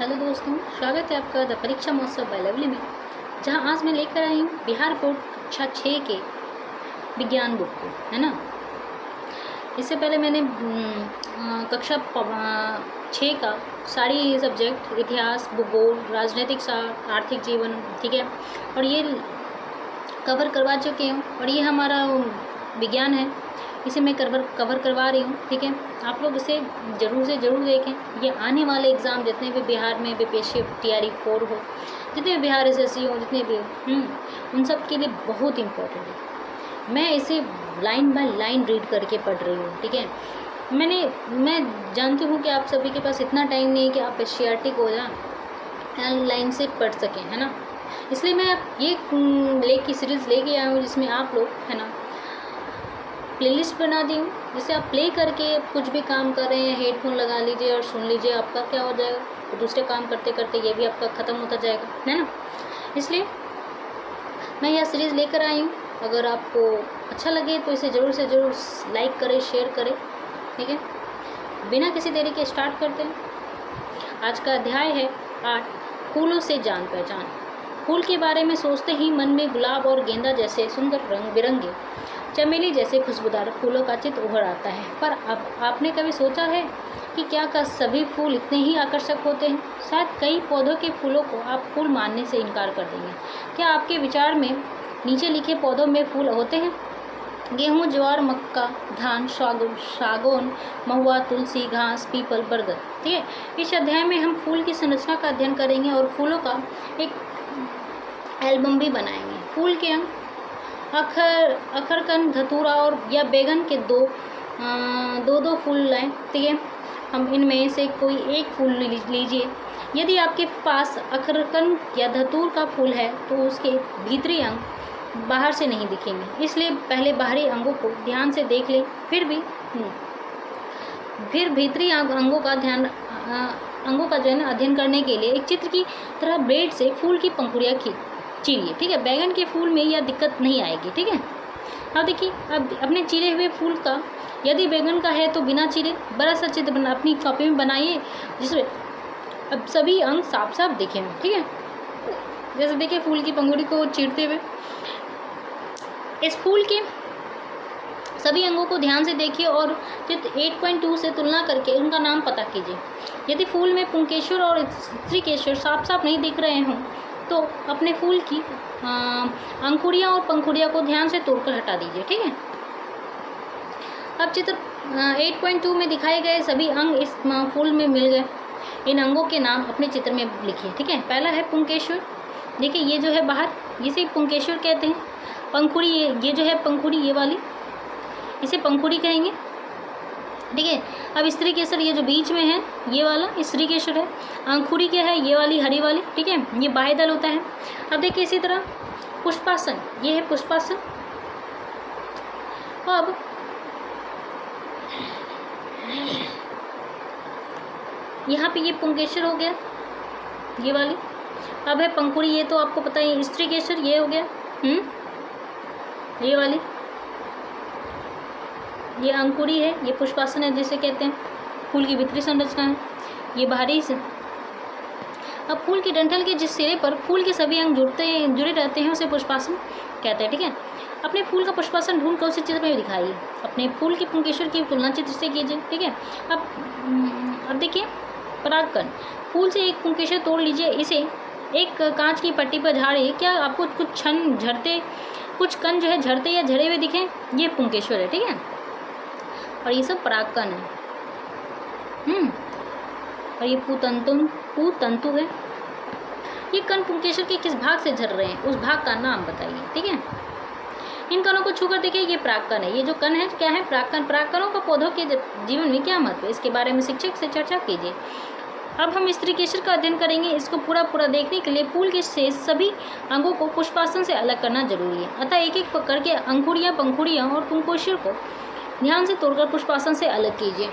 Hello दोस्तों, स्वागत है आपका द परीक्षा महोत्सव बाय लवली में, जहां आज मैं लेकर आई हूँ बिहार बोर्ड कक्षा 6 के विज्ञान बुक को, है ना। इससे पहले मैंने कक्षा 6 का सारी सब्जेक्ट, इतिहास, भूगोल, राजनीतिक शास्त्र, आर्थिक जीवन, ठीक है, और ये कवर करवा चुकी हूँ। और ये हमारा विज्ञान है, इसे मैं कवर करवा रही हूँ, ठीक है। आप लोग इसे ज़रूर से ज़रूर देखें। ये आने वाले एग्ज़ाम जितने भी बिहार में बीपीएससी TRE 4 हो, जितने भी बिहार SSC हो, जितने भी उन सब के लिए बहुत इम्पोर्टेंट है। मैं इसे लाइन बाय लाइन रीड करके पढ़ रही हूँ, ठीक है। मैं जानती हूँ कि आप सभी के पास इतना टाइम नहीं है कि आप SCERT को लाइन से पढ़ सकें, है ना। इसलिए मैं ये की सीरीज़ लेके आया हूँ, जिसमें आप लोग, है ना, प्लेलिस्ट बना दी हूँ, जिसे आप प्ले करके कुछ भी काम कर रहे हैं, हेडफोन लगा लीजिए और सुन लीजिए। आपका क्या हो जाएगा, तो दूसरे काम करते करते ये भी आपका ख़त्म होता जाएगा, है ना। इसलिए मैं यह सीरीज़ लेकर आई हूँ। अगर आपको अच्छा लगे तो इसे ज़रूर से ज़रूर लाइक करें, शेयर करें, ठीक है। बिना किसी देरी के स्टार्ट करते हैं। आज का अध्याय है 8, फूलों से जान पहचान। फूल के बारे में सोचते ही मन में गुलाब और गेंदा जैसे सुंदर रंग बिरंगे, चमेली जैसे खुशबूदार फूलों का चित्र उभर आता है। पर अब आपने कभी सोचा है कि क्या सभी फूल इतने ही आकर्षक होते हैं? शायद कई पौधों के फूलों को आप फूल मानने से इनकार कर देंगे। क्या आपके विचार में नीचे लिखे पौधों में फूल होते हैं? गेहूँ, ज्वार, मक्का, धान, सागौन, महुआ, तुलसी, घास, पीपल, बरगद, ठीक है। इस अध्याय में हम फूल की संरचना का अध्ययन करेंगे और फूलों का एक एल्बम भी बनाएंगे। फूल के अंग अखरकंद, धतूरा और या बैगन के दो फूल लाएं, ठीक है। हम इनमें से कोई एक फूल लीजिए। यदि आपके पास अखरकंद या धतूर का फूल है तो उसके भीतरी अंग बाहर से नहीं दिखेंगे, इसलिए पहले बाहरी अंगों को ध्यान से देख लें। फिर भीतरी अंगों का जो है ना अध्ययन करने के लिए एक चित्र की तरह ब्लेड से फूल की पंखुड़ियाँ चीरिए, ठीक है। बैगन के फूल में यह दिक्कत नहीं आएगी, ठीक है। अब देखिए, अब अपने चीरे हुए फूल का, यदि बैगन का है तो बिना चीरे बड़ा सा चित्र अपनी कॉपी में बनाइए, जिसमें अब सभी अंग साफ साफ दिखें, ठीक है। जैसे देखिए फूल की पंखुड़ी को चीरते हुए। इस फूल के सभी अंगों को ध्यान से देखिए और चित्र 8.2 से तुलना करके उनका नाम पता कीजिए। यदि फूल में पुंकेश्वर और स्त्रीकेश्वर साफ साफ नहीं दिख रहे हों तो अपने फूल की अंकुरियाँ और पंखुड़ियाँ को ध्यान से तोड़कर हटा दीजिए, ठीक है। अब चित्र 8.2 में दिखाए गए सभी अंग इस फूल में मिल गए। इन अंगों के नाम अपने चित्र में लिखिए, ठीक है। पहला है पुंकेश्वर। देखिए ये जो है बाहर, इसे पुंकेश्वर कहते हैं। पंखुड़ी, ये जो है पंखुड़ी, ये वाली, इसे पंखुड़ी कहेंगे, ठीक है। अब स्त्री केसर, ये जो बीच में है ये वाला स्त्री केसर है। अंकुरी क्या है, ये वाली हरी वाली, ठीक है, ये बाह्य दल होता है। अब देखिए इसी तरह पुष्पासन, ये है पुष्पासन। अब यहाँ पे ये पुंकेश्वर हो गया, ये वाली। अब है पंखुड़ी, ये तो आपको पता है, स्त्री केसर ये हो गया, ये वाली, ये अंकुरी है, ये पुष्पासन है जिसे कहते हैं। फूल की भीतरी संरचना है, ये बाहरी से। अब फूल के डंठल के जिस सिरे पर फूल के सभी अंग जुड़े रहते हैं उसे पुष्पासन कहते हैं, ठीक है। अपने फूल का पुष्पासन ढूंढ कर उसे चित्र में दिखाइए। अपने फूल के पुंकेश्वर की तुलना चित्र से कीजिए, ठीक है। अब देखिए परागकण। फूल से एक पुंकेश्वर तोड़ लीजिए, इसे एक कांच की पट्टी पर झाड़िए। क्या आपको कुछ कण जो है झड़ते या झड़े हुए दिखें? ये पुंकेश्वर है, ठीक है। और ये सब परागकण है। और ये पुतंतु है। ये कण पुंकेश्वर के किस भाग से झड़ रहे हैं, उस भाग का नाम बताइए, ठीक है। इन कणों को छूकर देखिए, ये परागकण है। ये जो कण है क्या है? परागकण। परागकणों का पौधों के जीवन में क्या महत्व है, इसके बारे में शिक्षक से चर्चा कीजिए। अब हम स्त्री केसर का अध्ययन करेंगे। इसको पूरा देखने के लिए फूल के शेष सभी अंगों को पुष्पासन से अलग करना जरूरी है। अतः एक एक पकड़ के अंकुरियाँ, पंखुड़ियाँ और पुंकेश्वर को ध्यान से तोड़कर पुष्पासन से अलग कीजिए।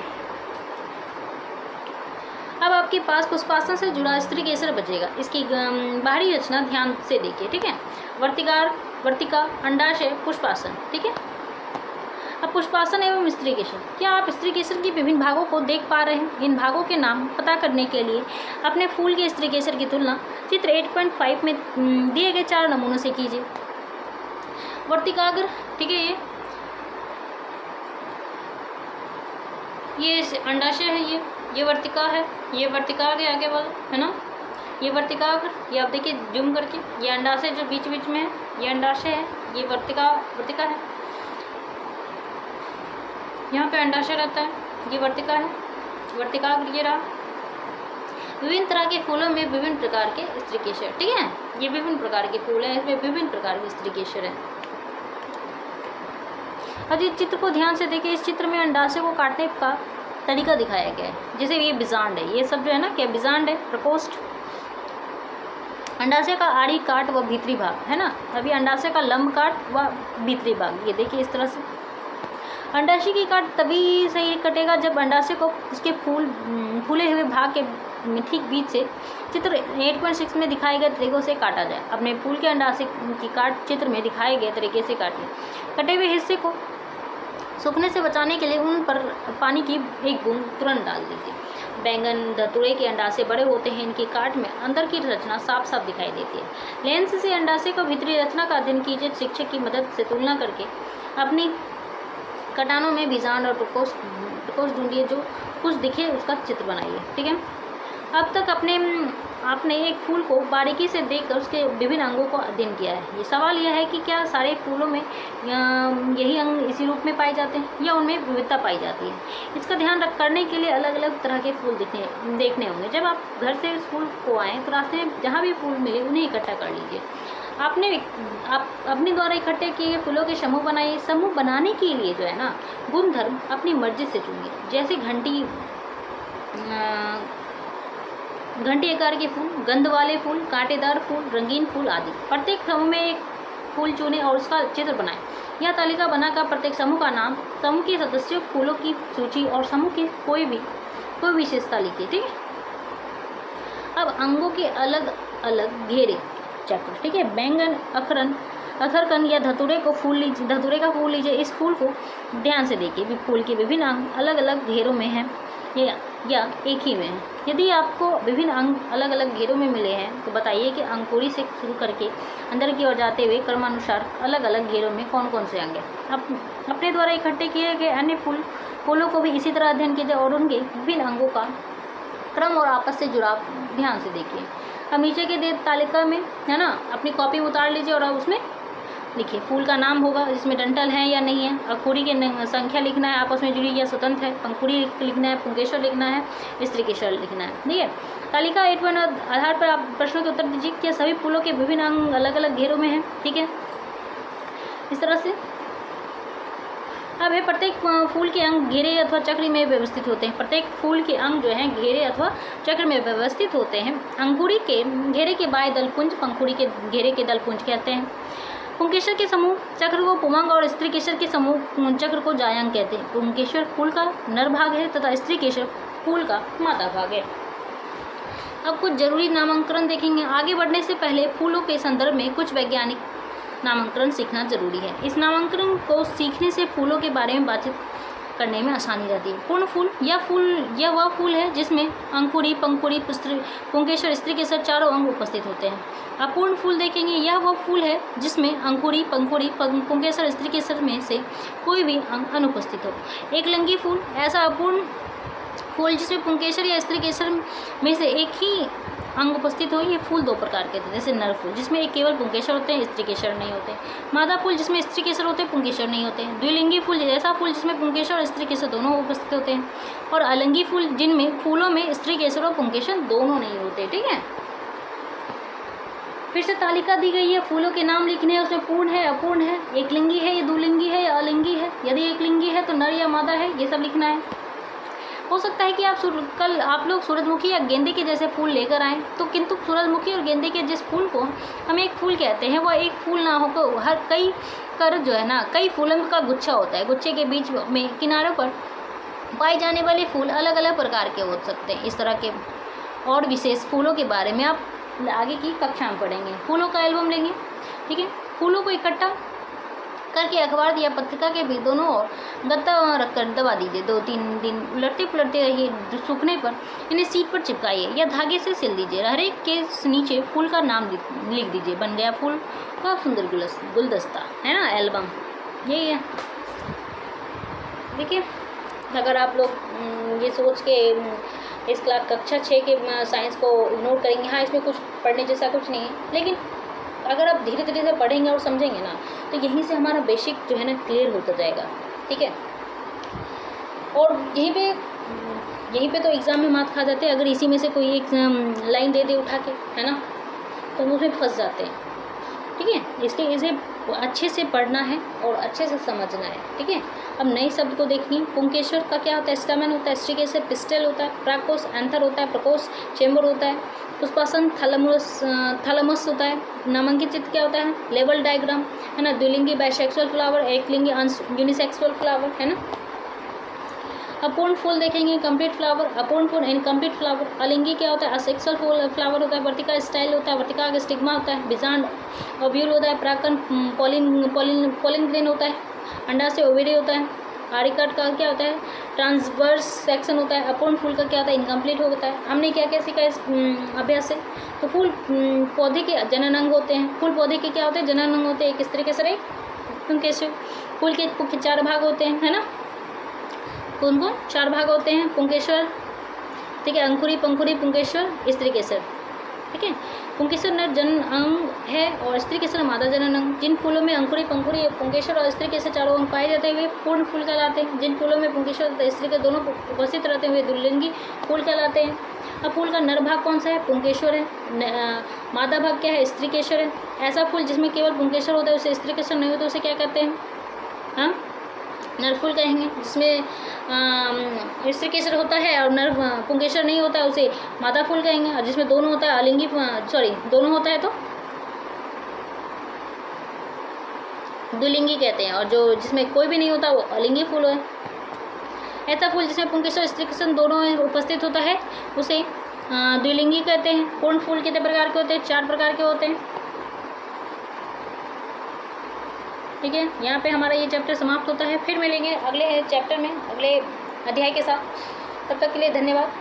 अब आपके पास पुष्पासन से जुड़ा स्त्री केसर बचेगा। इसकी बाहरी रचना ध्यान से देखिए, ठीक है। वर्तिका, अंडाशय, पुष्पासन, ठीक है। अब अब पुष्पासन एवं स्त्री केसर, क्या आप स्त्री केसर के विभिन्न भागों को देख पा रहे हैं? इन भागों के नाम पता करने के लिए अपने फूल के स्त्री केसर की तुलना चित्र 8.5 में दिए गए 4 नमूनों से कीजिए। वर्तिकाग्र, ठीक है, ये अंडाशय है, ये वर्तिका है, ये वर्तिकाग्र आगे वाला है ना, ये वर्तिकाग्र, ये आप देखिए जूम करके, ये अंडाशय जो बीच बीच में है, ये अंडाशय है, ये वर्तिका है, यहाँ पे अंडाशय रहता है, ये वर्तिका है, वर्तिकाग्र ये रहा। विभिन्न तरह के फूलों में विभिन्न प्रकार के स्त्री केसर, ठीक है, ये विभिन्न प्रकार के फूल हैं, इसमें विभिन्न प्रकार के स्त्री केसर हैं। अब इस चित्र को ध्यान से देखिए, इस चित्र में अंडाशय को काटने का तरीका दिखाया गया है। जैसे ये बिजांड है, ये सब जो है ना क्या बिजांड है, प्रकोष्ठ। अंडाशय का आड़ी काट व भीतरी भाग है ना, अभी अंडाशय का लंब काट व भीतरी भाग, ये देखिए इस तरह से। अंडाशय की काट तभी सही कटेगा जब अंडाशय को उसके फूले हुए भाग के ठीक बीच से चित्र 8.6 में दिखाए गए तरीकों से काटा जाए। अपने फूल के अंडाशय की काट चित्र में दिखाए गए तरीके से काटिए। कटे हुए हिस्से को सूखने से बचाने के लिए उन पर पानी की एक बूंद तुरंत डाल दीजिए। बैंगन धतूरे के अंडाशय बड़े होते हैं, इनकी काट में अंदर की रचना साफ साफ दिखाई देती है। लेंस से अंडाशय को भीतरी रचना का अध्ययन कीजिए। शिक्षक की मदद से तुलना करके अपनी कटानों में बीजांड और प्रकोष्ठ ढूंढिए, जो कुछ दिखे उसका चित्र बनाइए, ठीक है। अब तक आपने एक फूल को बारीकी से देखकर उसके विभिन्न अंगों को अध्ययन किया है। ये सवाल यह है कि क्या सारे फूलों में यही अंग इसी रूप में पाए जाते हैं या उनमें विविधता पाई जाती है। इसका ध्यान करने के लिए अलग अलग तरह के फूल देखने होंगे। जब आप घर से इस फूल को आएँ तो रास्ते में जहाँ भी फूल मिले उन्हें इकट्ठा कर लीजिए। आप अपने द्वारा इकट्ठे किए फूलों के समूह बनाइए। समूह बनाने के लिए जो है ना गुणधर्म अपनी मर्जी से चुनिए, जैसे घंटी आकार के फूल, गंध वाले फूल, कांटेदार फूल, रंगीन फूल आदि। प्रत्येक समूह में एक फूल चुनें और उसका चित्र बनाएं। यह तालिका बनाकर प्रत्येक समूह का नाम, समूह के सदस्यों, फूलों की सूची और समूह की कोई विशेषता लिखिए, ठीक है। अब अंगों के अलग अलग घेरे चक्र, ठीक है। बैंगन, अखरकन या धतूरे का फूल लीजिए। इस फूल को ध्यान से देखिए। फूल के विभिन्न अंग अलग अलग घेरों में हैं या एक ही में है। यदि आपको विभिन्न अंग अलग अलग घेरों में मिले हैं तो बताइए कि अंकुरी से शुरू करके अंदर की ओर जाते हुए क्रमानुसार अलग अलग घेरों में कौन कौन से अंग हैं। अपने द्वारा इकट्ठे किए गए अन्य फूलों को भी इसी तरह अध्ययन कीजिए और उनके विभिन्न अंगों का क्रम और आपस से जुड़ाव ध्यान से देखिए। अब नीचे के तालिका में है ना अपनी कॉपी में उतार लीजिए और अब उसमें लिखिए। फूल का नाम होगा, इसमें डंठल है या नहीं है, अंकुरी की संख्या लिखना है, आपस में जुड़ी या स्वतंत्र है, पंखुड़ी लिखना है, पुंकेसर लिखना है, स्त्री केसर लिखना है, ठीक है। तालिका 8 आधार पर आप प्रश्नों के उत्तर दीजिए। क्या सभी फूलों के विभिन्न अंग अलग अलग घेरों में हैं, ठीक है, इस तरह से। अब है प्रत्येक फूल के अंग घेरे अथवा चक्र में व्यवस्थित होते हैं। प्रत्येक फूल के अंग जो हैं घेरे अथवा चक्र में व्यवस्थित होते हैं। अंकुरी के घेरे के बाएं दलपुंज पंखुड़ी के घेरे के दलपुंज कहते हैं। पुंकेसर के समूह चक्र को पुमंग और स्त्री केसर के समूह चक्र को जायंग कहते हैं। पुंकेसर फूल का नर भाग है तथा स्त्री केसर फूल का मादा भाग है। अब कुछ जरूरी नामांकन देखेंगे। आगे बढ़ने से पहले फूलों के संदर्भ में कुछ वैज्ञानिक नामांकन सीखना जरूरी है। इस नामांकन को सीखने से फूलों के बारे में बातचीत करने में आसानी रहती है। पूर्ण फूल यह वह फूल है जिसमें अंकुरी, पंखुड़ी, पुंकेसर, स्त्री केसर चारों अंग उपस्थित होते हैं। अपूर्ण फूल देखेंगे। यह वह फूल है जिसमें अंकुरी, पंखुड़ी, पुंकेसर, स्त्री केसर में से कोई भी अंग अनुपस्थित हो। एक लिंगी फूल ऐसा अपूर्ण फूल जिसमें पुंकेसर या स्त्री केसर में से एक ही अंग उपस्थित हो। ये फूल दो प्रकार के होते हैं, जैसे नर फूल जिसमें एक केवल पुंकेसर होते हैं, स्त्री केसर नहीं होते। मादा फूल जिसमें स्त्री केसर होते हैं, पुंकेसर नहीं होते। द्विलिंगी फूल ऐसा फूल जिसमें पुंकेसर और स्त्री केसर दोनों उपस्थित होते हैं। और अलिंगी फूल जिनमें फूलों में स्त्री केसर और पुंकेसर दोनों नहीं होते, ठीक है। फिर से तालिका दी गई है, फूलों के नाम लिखने हैं। उसमें पूर्ण है, अपूर्ण है, एक लिंगी है या दुलिंगी है या अलिंगी है। यदि एक लिंगी है तो नर या मादा है, ये सब लिखना है। हो सकता है कि कल आप लोग सूरजमुखी या गेंदे के जैसे फूल लेकर आएँ, तो किंतु सूरजमुखी और गेंदे के जिस फूल को हम एक फूल कहते हैं वह एक फूल ना होकर हर कई फूलों का गुच्छा होता है। गुच्छे के बीच में किनारों पर पाए जाने वाले फूल अलग अलग प्रकार के हो सकते हैं। इस तरह के और विशेष फूलों के बारे में आप आगे की कक्षा में पढ़ेंगे। फूलों का एल्बम लेंगे, ठीक है। फूलों को इकट्ठा करके अखबार या पत्रिका के भी दोनों ओर गत्ता रखकर दबा दीजिए। 2-3 दिन उलटते पुलटते रहिए। सूखने पर इन्हें सीट पर चिपकाइए या धागे से सिल दीजिए। हर एक के नीचे फूल का नाम लिख दीजिए। बन गया फूल का सुंदर गुलदस्ता, है ना, एल्बम। यही है। देखिए, अगर आप लोग ये सोच के इस क्लास कक्षा 6 के साइंस को इग्नोर करेंगे, हाँ इसमें कुछ पढ़ने जैसा कुछ नहीं है, लेकिन अगर आप धीरे धीरे से पढ़ेंगे और समझेंगे ना, तो यहीं से हमारा बेसिक जो है ना क्लियर होता जाएगा। ठीक है, और यहीं पे तो एग्ज़ाम में मात खा जाते हैं। अगर इसी में से कोई एक लाइन दे दे उठा के, है ना, तो हम उसमें फंस जाते हैं। ठीक है, इसलिए इसे अच्छे से पढ़ना है और अच्छे से समझना है। ठीक है, अब नए शब्द को देखिए। पुंकेश्वर का क्या होता है? स्टैमेन होता है, स्ट्रिकेसर पिस्टल होता है, प्राकोस एंथर होता है, प्रकोस चेंबर होता है, पुष्पासन थैलेमस होता है। नामांकित चित्र क्या होता है? लेवल डायग्राम, है ना। द्विलिंगी बाइसेक्सुअल फ्लावर, एकलिंगी यूनिसेक्सुअल फ्लावर, है ना। अपूर्ण फूल देखेंगे, कंप्लीट फ्लावर, अपूर्ण फूल इनकम्प्लीट फ्लावर। अलिंगी क्या होता है? असेक्सुअल फ्लावर होता है। वर्तिका स्टाइल होता है, वर्तिका आगे स्टिग्मा होता है। बिजांड ओव्यूल होता है। प्राकन पॉलिन ग्रेन होता है। अंडा से ओवेरी होता है। आरिकट का क्या होता है? ट्रांसवर्स सेक्शन होता है। अपूर्ण फूल का क्या होता है? इनकम्प्लीट होता है। हमने क्या क्या सीखा इस अभ्यास से? तो फूल पौधे के जनन अंग होते हैं। फूल पौधे के क्या होते हैं? जनन अंग होते हैं। किस तरीके से? पुंकेश्वर। फूल के मुख्य 4 भाग होते हैं, है ना। कौन कौन? 4 भाग होते हैं पुंकेश्वर। ठीक है, अंकुरी, पंखुरी, पुंकेश्वर, स्त्री केसर। ठीक है, पुंकेश्वर नर जनन अंग है और स्त्री केसर मादा जनन अंग। जिन फूलों में अंकुरी, पंखुरी, पुंकेश्वर और स्त्री केसर चारों अंग पाए जाते हैं वे पूर्ण फूल कहलाते हैं। जिन फूलों में पुंकेश्वर तथा स्त्री के दोनों उपस्थित रहते हैं वे द्विलिंगी फूल कहलाते हैं। अब फूल का नर भाग कौन सा है? पुंकेश्वर है। मादा भाग क्या है? स्त्री केसर है। ऐसा फूल जिसमें केवल पुंकेश्वर होता है उसे स्त्री केसर नहीं होता, उसे क्या कहते हैं? हाँ, नरफूल कहेंगे। जिसमें स्त्री केसर होता है और नर पुंकेश्वर नहीं होता है उसे मादा फूल कहेंगे। और जिसमें दोनों होता है दोनों होता है तो द्विलिंगी कहते हैं। और जो जिसमें कोई भी नहीं होता वो अलिंगी फूल है। ऐसा फूल जिसमें पुंकेश्वर स्त्री केसर दोनों उपस्थित होता है उसे द्विलिंगी कहते हैं। पूर्ण फूल कितने प्रकार के होते हैं? 4 प्रकार के होते हैं। ठीक है, यहाँ पे हमारा ये चैप्टर समाप्त होता है। फिर मिलेंगे अगले चैप्टर में, अगले अध्याय के साथ। तब तक के लिए धन्यवाद।